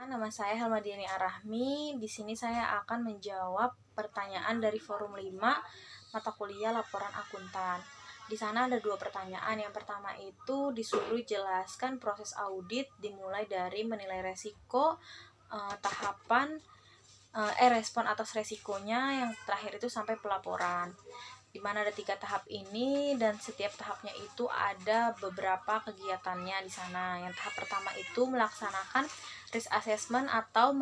Nama saya Helmadiani Arahmi. Di sini saya akan menjawab pertanyaan dari forum 5 mata kuliah laporan akuntan. Di sana ada 2 pertanyaan. Yang pertama itu disuruh jelaskan proses audit dimulai dari menilai resiko, tahapan, respon atas resikonya, yang terakhir itu sampai pelaporan. Di mana ada 3 tahap ini dan setiap tahapnya itu ada beberapa kegiatannya di sana. Yang tahap pertama itu melaksanakan risk assessment atau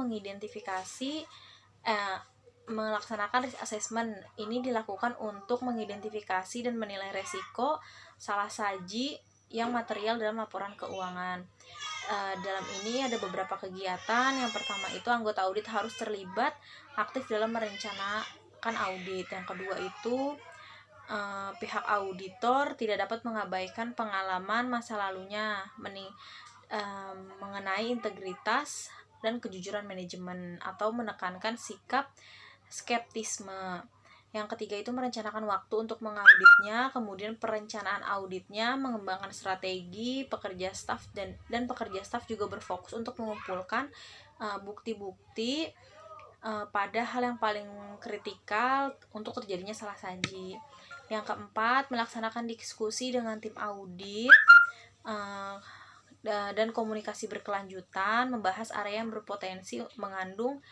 melaksanakan risk assessment. Ini dilakukan untuk mengidentifikasi dan menilai resiko salah saji yang material dalam laporan keuangan. Dalam ini ada beberapa kegiatan. Yang pertama itu anggota audit harus terlibat aktif dalam merencanakan audit. Yang kedua itu pihak auditor tidak dapat mengabaikan pengalaman masa lalunya mengenai integritas dan kejujuran manajemen atau menekankan sikap skeptisme. Yang ketiga itu merencanakan waktu untuk mengauditnya, kemudian perencanaan auditnya, mengembangkan strategi pekerja staf dan pekerja staf juga berfokus untuk mengumpulkan bukti-bukti pada hal yang paling kritikal untuk terjadinya salah saji. Yang keempat, melaksanakan diskusi dengan tim audit dan komunikasi berkelanjutan, membahas area yang berpotensi mengandung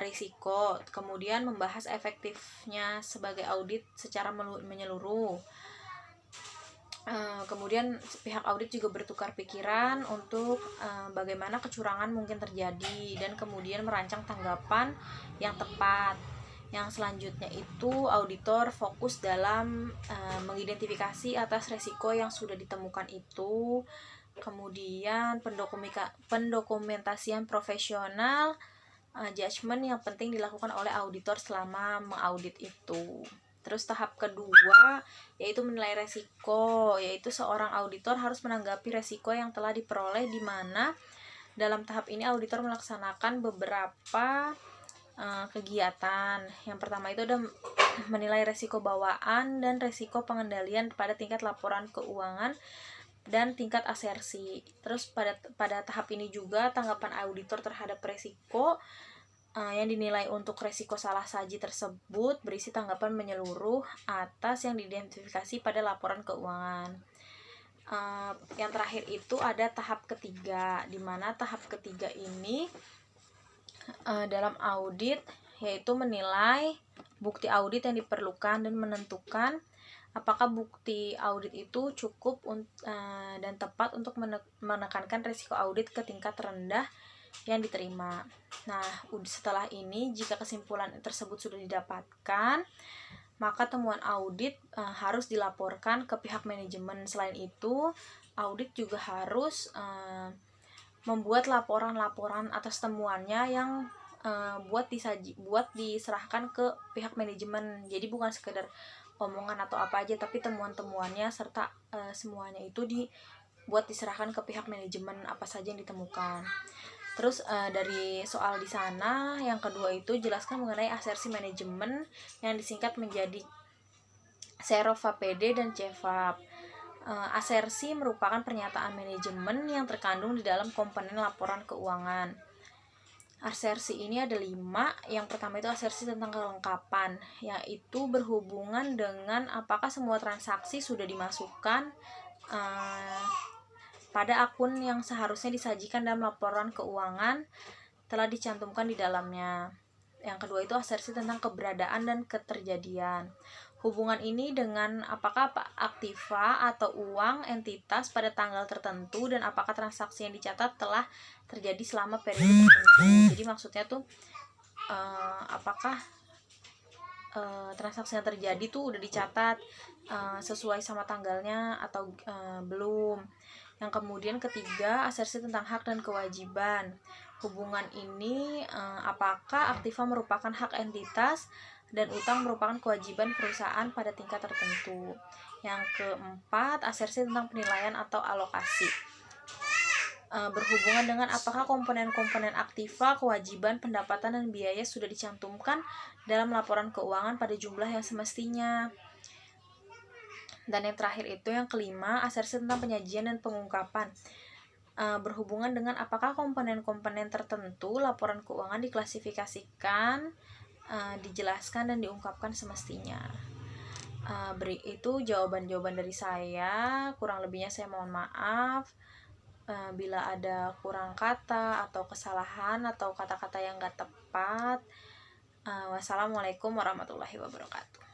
risiko, kemudian membahas efektifnya sebagai audit secara menyeluruh. Kemudian pihak audit juga bertukar pikiran untuk bagaimana kecurangan mungkin terjadi dan kemudian merancang tanggapan yang tepat. Yang selanjutnya itu auditor fokus dalam mengidentifikasi atas resiko yang sudah ditemukan itu. Kemudian pendokumentasian profesional, judgement yang penting dilakukan oleh auditor selama mengaudit itu. Terus tahap kedua yaitu menilai resiko, yaitu seorang auditor harus menanggapi resiko yang telah diperoleh, di mana dalam tahap ini auditor melaksanakan beberapa kegiatan. Yang pertama itu ada menilai resiko bawaan dan resiko pengendalian pada tingkat laporan keuangan dan tingkat asersi. Terus pada tahap ini juga tanggapan auditor terhadap resiko yang dinilai untuk resiko salah saji tersebut berisi tanggapan menyeluruh atas yang diidentifikasi pada laporan keuangan. Yang terakhir itu ada tahap ketiga, di mana tahap ketiga ini dalam audit yaitu menilai bukti audit yang diperlukan dan menentukan apakah bukti audit itu cukup dan tepat untuk menekankan risiko audit ke tingkat rendah yang diterima. Nah, setelah ini jika kesimpulan tersebut sudah didapatkan, maka temuan audit harus dilaporkan ke pihak manajemen. Selain itu, audit juga harus membuat laporan-laporan atas temuannya yang buat diserahkan ke pihak manajemen. Jadi bukan sekedar omongan atau apa aja, tapi temuan-temuannya serta semuanya itu dibuat diserahkan ke pihak manajemen apa saja yang ditemukan. Terus dari soal di sana yang kedua itu jelaskan mengenai asersi manajemen yang disingkat menjadi SEROP, VAPD dan CEVAP. Asersi merupakan pernyataan manajemen yang terkandung di dalam komponen laporan keuangan. Asersi ini ada 5. Yang pertama itu asersi tentang kelengkapan, yaitu berhubungan dengan apakah semua transaksi sudah dimasukkan pada akun yang seharusnya disajikan dalam laporan keuangan telah dicantumkan di dalamnya. Yang kedua itu asersi tentang keberadaan dan keterjadian. Hubungan ini dengan apakah aktiva atau uang entitas pada tanggal tertentu dan apakah transaksi yang dicatat telah terjadi selama periode tertentu. Jadi maksudnya tuh apakah transaksi yang terjadi tuh udah dicatat sesuai sama tanggalnya atau belum. Yang kemudian ketiga, asersi tentang hak dan kewajiban. Hubungan ini apakah aktiva merupakan hak entitas dan utang merupakan kewajiban perusahaan pada tingkat tertentu. Yang keempat, asersi tentang penilaian atau alokasi. Berhubungan dengan apakah komponen-komponen aktiva, kewajiban, pendapatan, dan biaya sudah dicantumkan dalam laporan keuangan pada jumlah yang semestinya. Dan yang terakhir itu yang kelima, asersi tentang penyajian dan pengungkapan. berhubungan dengan apakah komponen-komponen tertentu laporan keuangan diklasifikasikan, dijelaskan dan diungkapkan semestinya. Itu jawaban-jawaban dari saya. Kurang lebihnya saya mohon maaf. Bila ada kurang kata atau kesalahan atau kata-kata yang gak tepat. Wassalamualaikum warahmatullahi wabarakatuh.